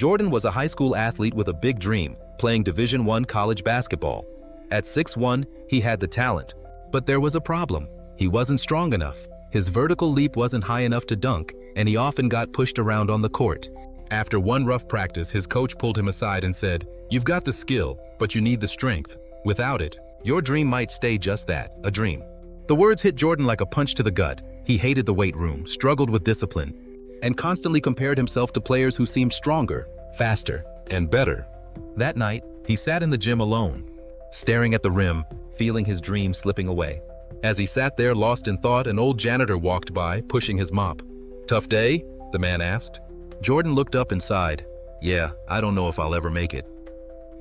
Jordan was a high school athlete with a big dream, playing Division I college basketball. At 6'1", he had the talent. But there was a problem. He wasn't strong enough. His vertical leap wasn't high enough to dunk, and he often got pushed around on the court. After one rough practice, his coach pulled him aside and said, "You've got the skill, but you need the strength. Without it, your dream might stay just that, a dream." The words hit Jordan like a punch to the gut. He hated the weight room, struggled with discipline, and constantly compared himself to players who seemed stronger, faster, and better. That night, he sat in the gym alone, staring at the rim, feeling his dream slipping away. As he sat there lost in thought, an old janitor walked by, pushing his mop. "Tough day?" the man asked. Jordan looked up and sighed. "Yeah, I don't know if I'll ever make it."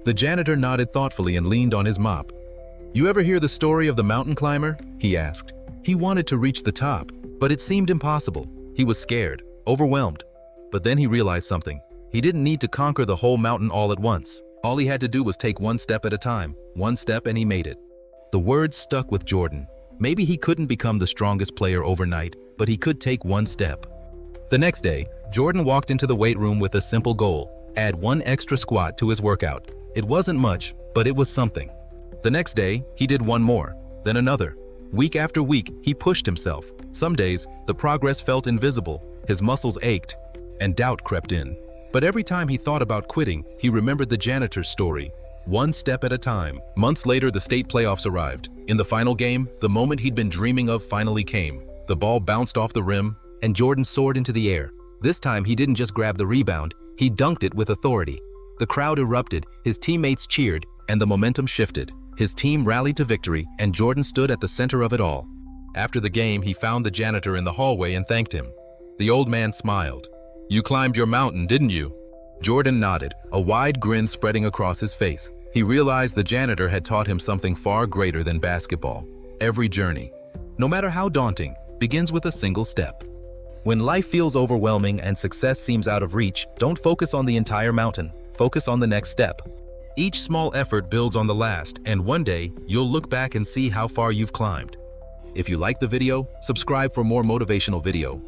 The janitor nodded thoughtfully and leaned on his mop. "You ever hear the story of the mountain climber?" he asked. He wanted to reach the top, but it seemed impossible. He was scared, overwhelmed. But then he realized something. He didn't need to conquer the whole mountain all at once. All he had to do was take one step at a time. One step and he made it. The words stuck with Jordan. Maybe he couldn't become the strongest player overnight, but he could take one step. The next day, Jordan walked into the weight room with a simple goal: add one extra squat to his workout. It wasn't much, but it was something. The next day, he did one more, then another. Week after week, he pushed himself. Some days, the progress felt invisible, his muscles ached, and doubt crept in. But every time he thought about quitting, he remembered the janitor's story. One step at a time. Months later, the state playoffs arrived. In the final game, the moment he'd been dreaming of finally came. The ball bounced off the rim, and Jordan soared into the air. This time, he didn't just grab the rebound, he dunked it with authority. The crowd erupted, his teammates cheered, and the momentum shifted. His team rallied to victory, and Jordan stood at the center of it all. After the game, he found the janitor in the hallway and thanked him. The old man smiled. "You climbed your mountain, didn't you?" Jordan nodded, a wide grin spreading across his face. He realized the janitor had taught him something far greater than basketball. Every journey, no matter how daunting, begins with a single step. When life feels overwhelming and success seems out of reach, don't focus on the entire mountain. Focus on the next step. Each small effort builds on the last, and one day, you'll look back and see how far you've climbed. If you like the video, subscribe for more motivational video.